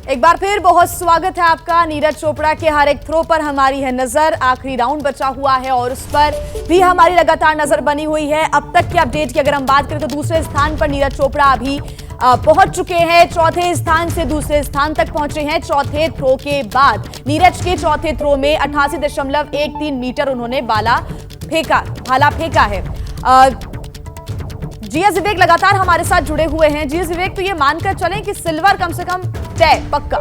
एक बार फिर बहुत स्वागत है आपका। नीरज चोपड़ा के हर एक थ्रो पर हमारी है नजर। आखिरी राउंड बचा हुआ है और उस पर भी हमारी लगातार नजर बनी हुई है। अब तक के अपडेट की अगर हम बात करें तो दूसरे स्थान पर नीरज चोपड़ा अभी पहुंच चुके हैं। चौथे स्थान से दूसरे स्थान तक पहुंचे हैं। चौथे थ्रो के बाद नीरज के चौथे थ्रो में 88.13 मीटर उन्होंने भाला फेंका है। जीएस विवेक लगातार हमारे साथ जुड़े हुए हैं। जीएस विवेक, तो ये मानकर चलें कि सिल्वर कम से कम तय पक्का?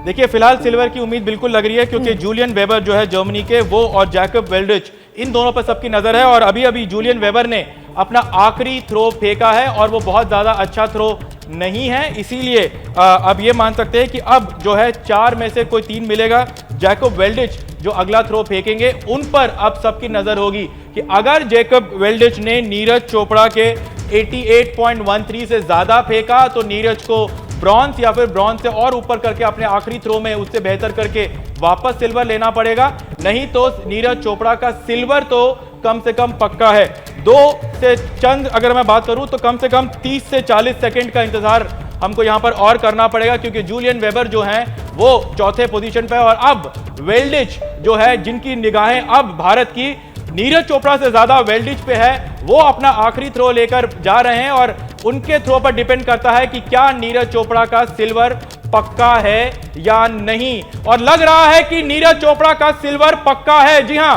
देखिए, फिलहाल सिल्वर की उम्मीद बिल्कुल लग रही है क्योंकि जूलियन वेबर जो है जर्मनी के, वो और जैकब वेल्डिच, इन दोनों पर सबकी नजर है। और अभी अभी जूलियन वेबर ने अपना आखिरी थ्रो फेंका है और वो बहुत ज्यादा अच्छा थ्रो नहीं है, इसीलिए अब ये मान सकते हैं कि अब जो है 4 में से कोई 3 मिलेगा। जैकब वेल्डिच जो अगला थ्रो फेंकेंगे उन पर अब सबकी नजर होगी कि अगर जैकब वेल्डिच ने नीरज चोपड़ा के 88.13 से ज्यादा फेंका तो नीरज को ब्रॉन्ज या फिर ब्रॉन्ज से और ऊपर करके अपने आखिरी थ्रो में उससे बेहतर करके वापस सिल्वर लेना पड़ेगा। नहीं तो नीरज चोपड़ा का सिल्वर तो कम से कम पक्का है। 2 से चंद अगर मैं बात करूं तो कम से कम 30 से 40 सेकंड का इंतजार हमको यहां पर और करना पड़ेगा क्योंकि जूलियन वेबर जो हैं वो चौथे पोजीशन पे है और अब वेल्डिच जो है, जिनकी निगाहें अब भारत की नीरज चोपड़ा से ज्यादा वेल्डिच पे है, वो अपना आखिरी थ्रो लेकर जा रहे हैं और उनके थ्रो पर डिपेंड करता है कि क्या नीरज चोपड़ा का सिल्वर पक्का है या नहीं। और लग रहा है कि नीरज चोपड़ा का सिल्वर पक्का है। जी हां,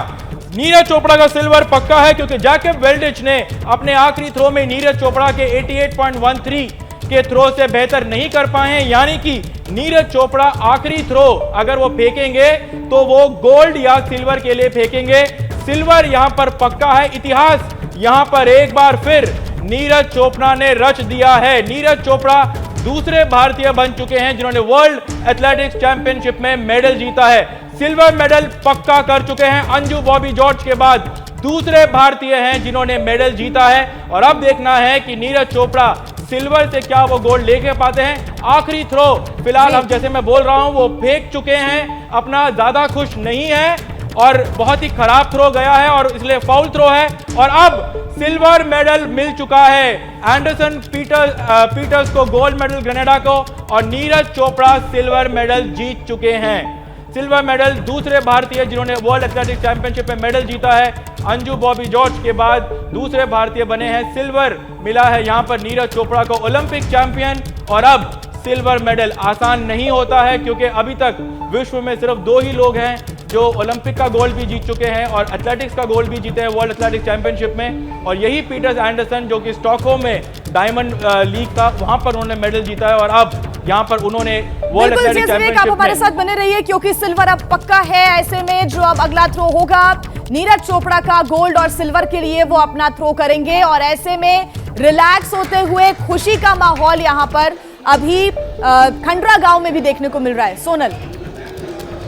नीरज चोपड़ा का सिल्वर पक्का है क्योंकि जैकब वेल्डिच ने अपने आखिरी थ्रो में नीरज चोपड़ा के 88.13 के थ्रो से बेहतर नहीं कर पाए हैं। यानी कि नीरज चोपड़ा आखिरी थ्रो अगर वो फेंकेंगे तो वो गोल्ड या सिल्वर के लिए फेंकेंगे। सिल्वर यहां पर पक्का है। इतिहास यहां पर एक बार फिर नीरज चोपड़ा ने रच दिया है। नीरज चोपड़ा दूसरे भारतीय बन चुके हैं जिन्होंने वर्ल्ड एथलेटिक्स चैंपियनशिप में मेडल जीता है। सिल्वर मेडल पक्का कर चुके हैं। अंजू बॉबी जॉर्ज के बाद दूसरे भारतीय हैं जिन्होंने मेडल जीता है और अब देखना है कि नीरज चोपड़ा सिल्वर से क्या वो गोल्ड लेके पाते हैं। आखिरी थ्रो फिलहाल हम जैसे मैं बोल रहा हूं वो फेंक चुके हैं अपना, ज्यादा खुश नहीं है और बहुत ही खराब थ्रो गया है और इसलिए फाउल थ्रो है। और अब सिल्वर मेडल मिल चुका है एंडरसन पीटर्स को गोल्ड मेडल ग्रेनेडा को, और नीरज चोपड़ा सिल्वर मेडल जीत चुके हैं। सिल्वर मेडल दूसरे भारतीय जिन्होंने वर्ल्ड एथलेटिक्स चैंपियनशिप में मेडल जीता है। अंजू बॉबी जॉर्ज के बाद दूसरे भारतीय बने हैं। सिल्वर मिला है यहां पर नीरज चोपड़ा को, ओलंपिक चैंपियन। और अब सिल्वर मेडल आसान नहीं होता है क्योंकि अभी तक विश्व में सिर्फ 2 ही लोग हैं जो ओलंपिक का गोल्ड भी जीत चुके हैं और एथलेटिक्स का गोल्ड भी जीते हैं वर्ल्ड एथलेटिक्स चैंपियनशिप में। और यही पीटर्स एंडरसन जो कि स्टॉकहोम में डायमंड लीग था वहां पर उन्होंने मेडल जीता है और अब यहां पर उन्होंने वर्ल्ड एथलेटिक्स चैंपियनशिप आप हमारे साथ बने रहिए क्योंकि सिल्वर अब पक्का है। ऐसे में जो अब अगला थ्रो होगा नीरज चोपड़ा का गोल्ड और सिल्वर के लिए वो अपना थ्रो करेंगे और ऐसे में रिलैक्स होते हुए खुशी का माहौल यहां पर अभी खंडरा गांव में भी देखने को मिल रहा है। सोनल,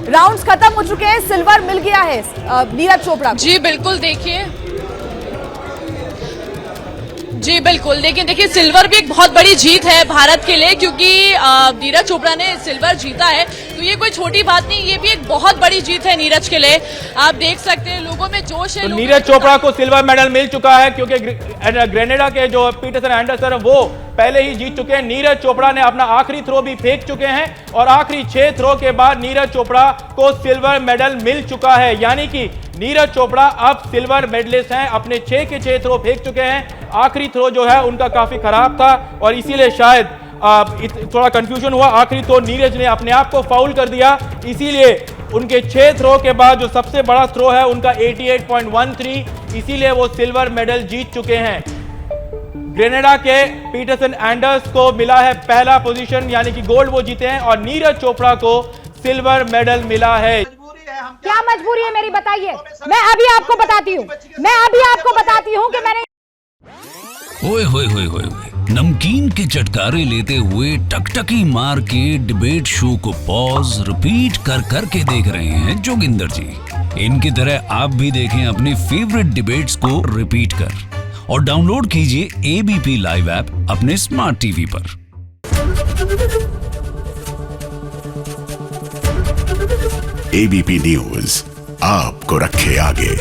राउंड्स खत्म हो चुके हैं, सिल्वर मिल गया है नीरज चोपड़ा को। जी बिल्कुल, देखिए सिल्वर भी एक बहुत बड़ी जीत है भारत के लिए क्योंकि नीरज चोपड़ा ने सिल्वर जीता है तो ये कोई छोटी बात नहीं, ये भी एक बहुत बड़ी जीत है नीरज के लिए। आप देख सकते हैं लोगों में जोश है। तो नीरज चोपड़ा को सिल्वर मेडल मिल चुका है क्योंकि ग्रेनेडा के जो पीटरसन एंडरसन वो पहले ही जीत चुके हैं। नीरज चोपड़ा ने अपना आखिरी थ्रो भी फेंक चुके हैं और आखिरी 6 थ्रो के बाद नीरज चोपड़ा को सिल्वर मेडल मिल चुका है। यानी कि नीरज चोपड़ा अब सिल्वर मेडलिस्ट हैं, अपने 6 के 6 थ्रो फेंक चुके हैं। आखिरी थ्रो जो है उनका काफी खराब था और इसीलिए शायद थोड़ा कंफ्यूजन हुआ। आखिरी तो नीरज ने अपने आप को फाउल कर दिया, इसीलिए उनके 6 थ्रो के बाद जो सबसे बड़ा थ्रो है उनका 88.13, इसीलिए वो सिल्वर मेडल जीत चुके हैं। ग्रेनेडा के पीटरसन एंडर्स को मिला है पहला पोजीशन, यानी कि गोल्ड वो जीते हैं और नीरज चोपड़ा को सिल्वर मेडल मिला है। क्या मजबूरी है मेरी, बताइए। मैं अभी आपको बताती हूँ कि मैंने ओए होए होए होए, नमकीन के चटकारे लेते हुए टकटकी मार के डिबेट शो को पॉज रिपीट कर करके देख रहे हैं जोगिंदर जी। इनकी तरह आप भी देखें अपने फेवरेट डिबेट्स को रिपीट कर और डाउनलोड कीजिए एबीपी लाइव ऐप अपने स्मार्ट टीवी पर। एबीपी न्यूज आपको रखे आगे।